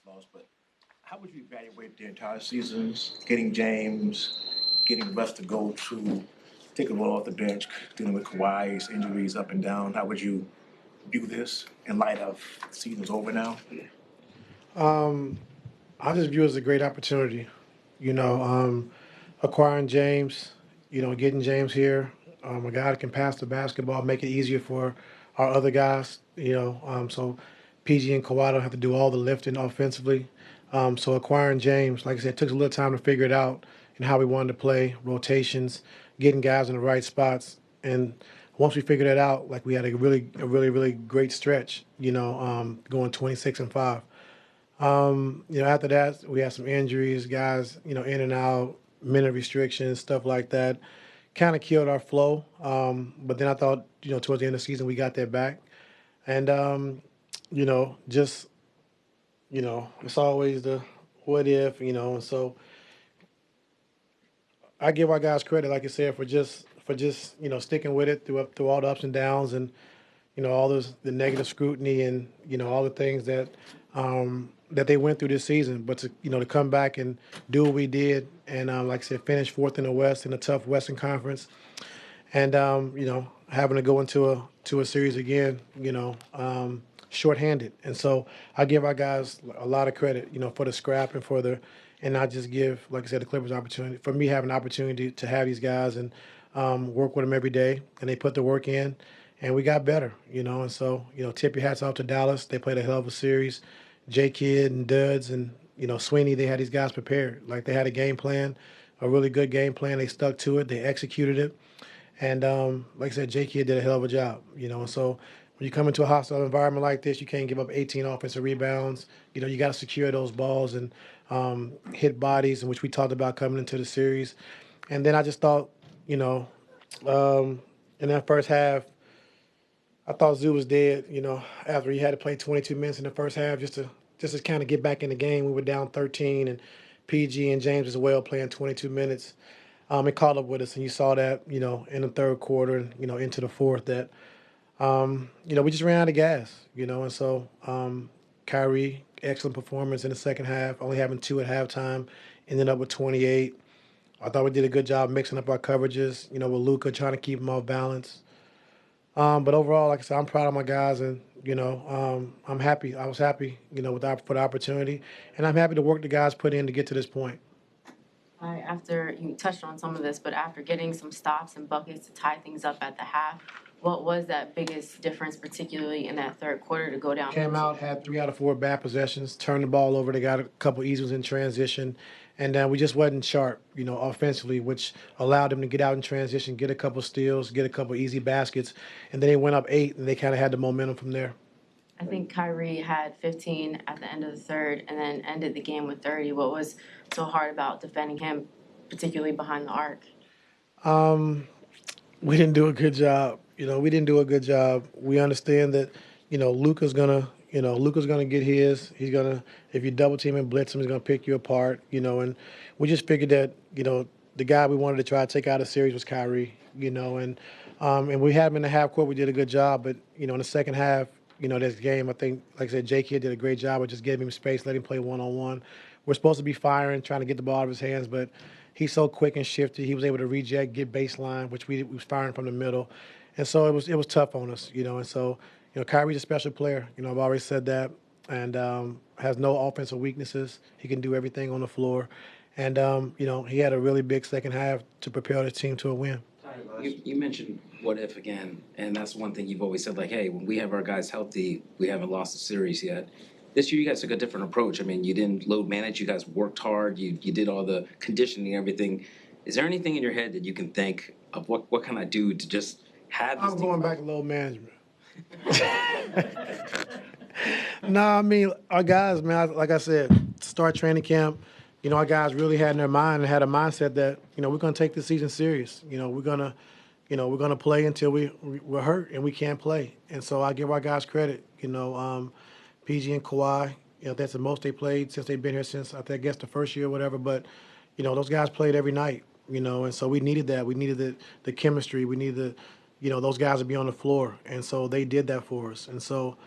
loss, but how would you evaluate the entire seasons, getting James, getting Russ to go to take a role off the bench, dealing with Kawhi's injuries up and down? How would you view this in light of the season's over now? I just view it as a great opportunity. You know, acquiring James, getting James here, a guy that can pass the basketball, make it easier for our other guys. So PG and Kawhi don't have to do all the lifting offensively. So acquiring James, like I said, it took a little time to figure it out and how we wanted to play, rotations, getting guys in the right spots, and once we figured it out, like we had a really great stretch. Going 26-5. After that, we had some injuries, guys, in and out, minute restrictions, stuff like that. Kind of killed our flow. But then I thought, towards the end of the season, we got that back. And, just, it's always the what if, and so I give our guys credit, like I said, for just sticking with it through all the ups and downs and all the negative scrutiny and all the things that they went through this season. But to come back and do what we did and like I said, finish fourth in the West in a tough Western Conference, and having to go into a series again, shorthanded. And so I give our guys a lot of credit, for the scrap and and not just give, like I said, the Clippers opportunity for me having an opportunity to have these guys and work with them every day, and they put the work in and we got better, and so, tip your hats off to Dallas. They played a hell of a series. J Kidd and Duds and, Sweeney, they had these guys prepared. Like they had a game plan, a really good game plan. They stuck to it. They executed it. And like I said, J Kidd did a hell of a job, and so when you come into a hostile environment like this, you can't give up 18 offensive rebounds. You got to secure those balls and hit bodies, in which we talked about coming into the series. And then I just thought, in that first half, I thought Zoo was dead, after he had to play 22 minutes in the first half just to kind of get back in the game. We were down 13, and PG and James as well playing 22 minutes. It caught up with us, and you saw that, in the third quarter and, into the fourth that, we just ran out of gas, and so Kyrie, excellent performance in the second half, only having 2 at halftime, ended up with 28. I thought we did a good job mixing up our coverages, with Luka trying to keep him off balance. But overall, like I said, I'm proud of my guys, and I'm happy. I was happy, for the opportunity, and I'm happy to work the guys put in to get to this point. After you touched on some of this, but after getting some stops and buckets to tie things up at the half, what was that biggest difference, particularly in that third quarter, to go down? Came out, had 3 out of 4 bad possessions, turned the ball over. They got a couple easy ones in transition, and we just wasn't sharp, offensively, which allowed them to get out in transition, get a couple steals, get a couple easy baskets, and then they went up 8, and they kind of had the momentum from there. I think Kyrie had 15 at the end of the third and then ended the game with 30. What was so hard about defending him, particularly behind the arc? We didn't do a good job. We didn't do a good job. We understand that, Luka's gonna get his. He's gonna, if you double team and blitz him, he's gonna pick you apart. And we just figured that, the guy we wanted to try to take out of the series was Kyrie. And we had him in the half court. We did a good job, but in the second half, this game, I think, like I said, J Kidd did a great job of just giving him space, letting him play one-on-one. We're supposed to be firing, trying to get the ball out of his hands, but he's so quick and shifty. He was able to reject, get baseline, which we was firing from the middle. And so it was tough on us, And so, Kyrie's a special player. I've always said that, and has no offensive weaknesses. He can do everything on the floor. And, he had a really big second half to propel the team to a win. You mentioned what if again, and that's one thing you've always said, like, hey, when we have our guys healthy, we haven't lost a series yet. This year you guys took a different approach. I mean, you didn't load manage. You guys worked hard. You did all the conditioning, everything. Is there anything in your head that you can think of what can I do to just have this I'm team going back to load management. No, I mean, our guys, man, like I said, start training camp, our guys really had in their mind and had a mindset that, we're going to take this season serious. We're going to play until we're hurt and we can't play. And so I give our guys credit, PG and Kawhi, that's the most they played since they've been here since, I guess, the first year or whatever. But, those guys played every night, and so we needed that. We needed the chemistry. We needed those guys to be on the floor. And so they did that for us. And so,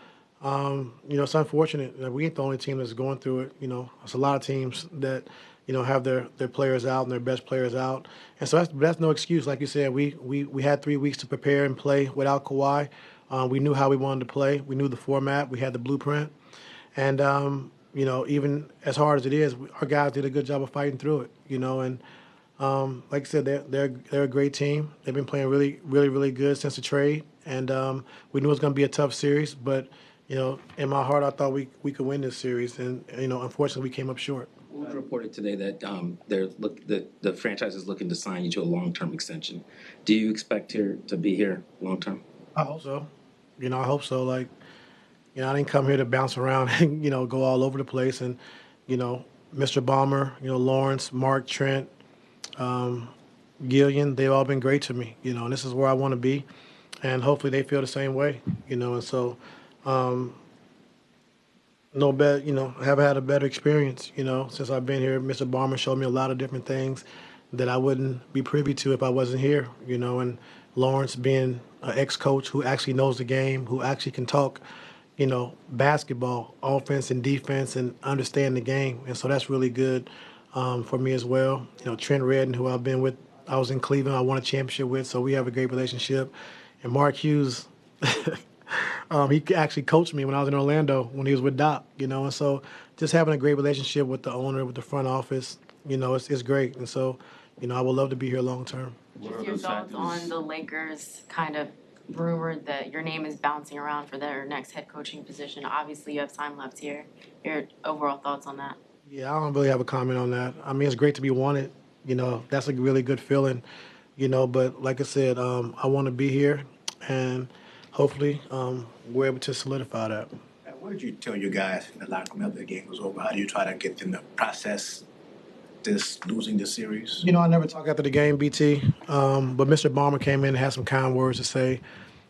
It's unfortunate that we ain't the only team that's going through it. It's a lot of teams that, have their players out and their best players out. And so that's no excuse. Like you said, we had 3 weeks to prepare and play without Kawhi. We knew how we wanted to play. We knew the format. We had the blueprint. And, even as hard as it is, our guys did a good job of fighting through it, and like I said, they're a great team. They've been playing really, really, really good since the trade, and we knew it was going to be a tough series. But in my heart, I thought we could win this series, and unfortunately, we came up short. It was reported today that the franchise is looking to sign you to a long-term extension. Do you expect to be here long-term? I hope so. I hope so. Like, I didn't come here to bounce around and go all over the place. And Mr. Balmer, Lawrence, Mark, Trent, Gillian, they've all been great to me, and this is where I want to be, and hopefully they feel the same way, and so no bet, I haven't had a better experience, since I've been here. Mr. Balmer showed me a lot of different things that I wouldn't be privy to if I wasn't here, and Lawrence being an ex-coach who actually knows the game, who actually can talk, basketball, offense and defense, and understand the game, and so that's really good for me as well. Trent Redden, who I was in Cleveland, I won a championship with, so we have a great relationship. And Mark Hughes, he actually coached me when I was in Orlando when he was with Doc, and so just having a great relationship with the owner, with the front office, it's great. And so, I would love to be here long term. Just your thoughts on the Lakers kind of rumored that your name is bouncing around for their next head coaching position. Obviously, you have time left here. Your overall thoughts on that? Yeah, I don't really have a comment on that. I mean, it's great to be wanted. That's a really good feeling. But like I said, I want to be here, and hopefully we're able to solidify that. What did you tell your guys in the locker room after the game was over? How do you try to get them to process losing this series? I never talk after the game, BT. But Mr. Balmer came in and had some kind words to say,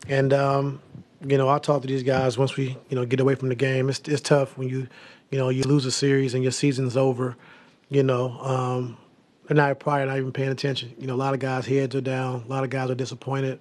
and I talk to these guys once we get away from the game. It's tough when you lose a series and your season's over. They're probably not even paying attention. A lot of guys' heads are down. A lot of guys are disappointed.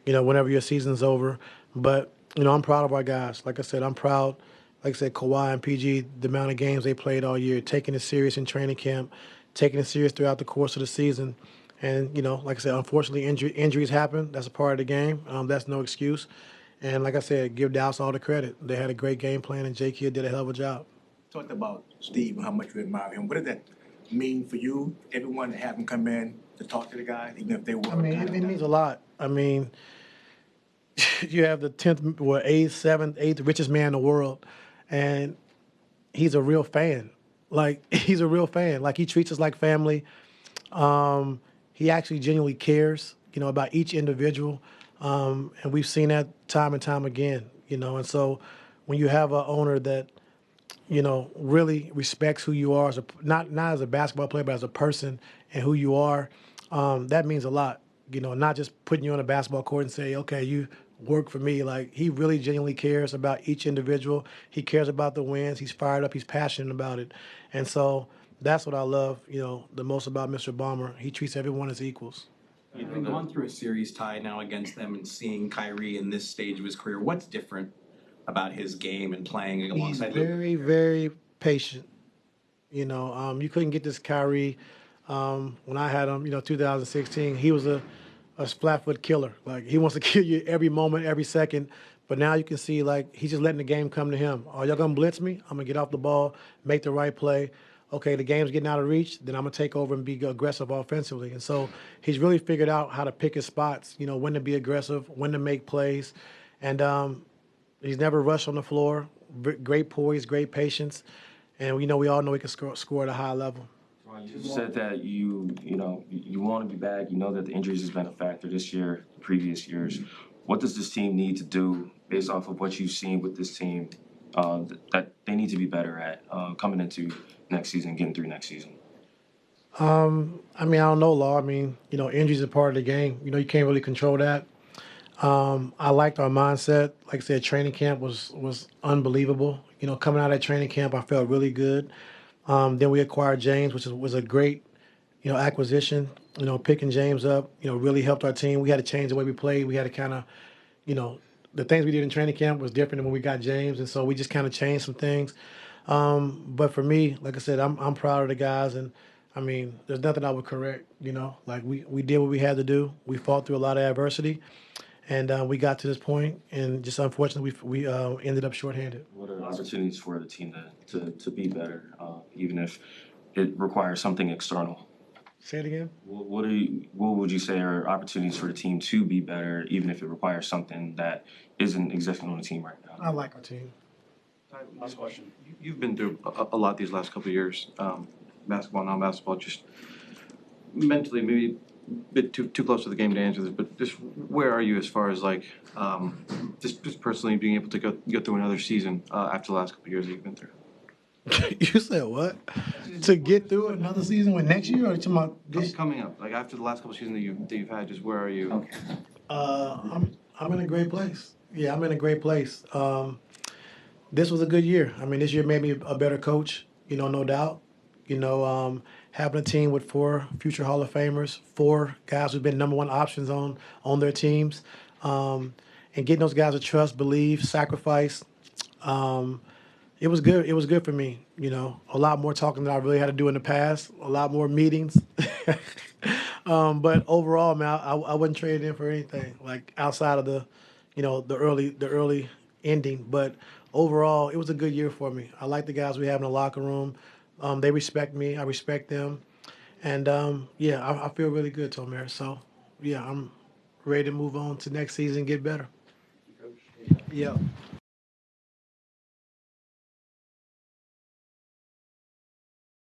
Whenever your season's over. But I'm proud of our guys. Like I said, I'm proud. Like I said, Kawhi and PG, the amount of games they played all year, taking it serious in training camp, taking it serious throughout the course of the season. And, like I said, unfortunately, injuries happen. That's a part of the game. That's no excuse. And like I said, give Dallas all the credit. They had a great game plan, and J. Kidd did a hell of a job. Talked about Steve and how much you admire him. What did that mean for you, everyone, to have him come in to talk to the guys, even if they were? I mean, it means a lot. I mean, you have the 10th, 8th, 7th, 8th richest man in the world, and he's a real fan. Like, he's a real fan. Like, he treats us like family. He actually genuinely cares, about each individual. And we've seen that time and time again, And so when you have an owner that, really respects who you are, as not as a basketball player, but as a person and who you are, that means a lot. Not just putting you on a basketball court and say, okay, you work for me. Like, he really genuinely cares about each individual. He cares about the wins. He's fired up. He's passionate about it. And so that's what I love, the most about Mr. Balmer. He treats everyone as equals. Having gone through a series tie now against them and seeing Kyrie in this stage of his career, what's different about his game and playing alongside He's very, very patient. You couldn't get this Kyrie when I had him, 2016. He was a flat-foot killer. Like, he wants to kill you every moment, every second. But now you can see, like, he's just letting the game come to him. Are y'all going to blitz me? I'm going to get off the ball, make the right play. Okay, the game's getting out of reach, then I'm going to take over and be aggressive offensively. And so he's really figured out how to pick his spots, when to be aggressive, when to make plays. And he's never rushed on the floor. Great poise, great patience. And we all know he can score at a high level. You said that you want to be back. You know that the injuries has been a factor this year, previous years. What does this team need to do based off of what you've seen with this team that they need to be better at coming into next season, getting through next season? I don't know, Law. Injuries are part of the game. You can't really control that. I liked our mindset. Like I said, training camp was unbelievable. Coming out of that training camp, I felt really good. Then we acquired James, which was a great, acquisition. Picking James up, really helped our team. We had to change the way we played. We had to kind of, the things we did in training camp was different than when we got James, and so we just kind of changed some things. But for me, like I said, I'm proud of the guys, and I mean, there's nothing I would correct. You know, like we did what we had to do. We fought through a lot of adversity, and we got to this point, and just unfortunately, we ended up shorthanded. What are opportunities for the team to be better, even if it requires something external? Say it again. What would you say are opportunities for the team to be better, even if it requires something that isn't existing on the team right now? I like our team. Last question. You've been through a lot these last couple of years, basketball, non-basketball, just mentally maybe a bit too close to the game to answer this, but just where are you as far as like just personally being able to go through another season after the last couple of years that you've been through? You said what? To get through another season with next year, or talking about this? Coming up, like after the last couple of seasons that you've had, just where are you? Okay. I'm in a great place. Yeah, I'm in a great place. This was a good year. I mean, this year made me a better coach, you know, no doubt. You know, having a team with 4 future Hall of Famers, 4 guys who've been #1 options on their teams, and getting those guys to trust, believe, sacrifice. It was good. It was good for me. You know, a lot more talking than I really had to do in the past. A lot more meetings. But overall, man, I wouldn't trade it in for anything. Like outside of the, you know, the early ending. But overall, it was a good year for me. I like the guys we have in the locker room. They respect me. I respect them. And yeah, I feel really good, Tomer. So yeah, I'm ready to move on to next season and get better. Yeah.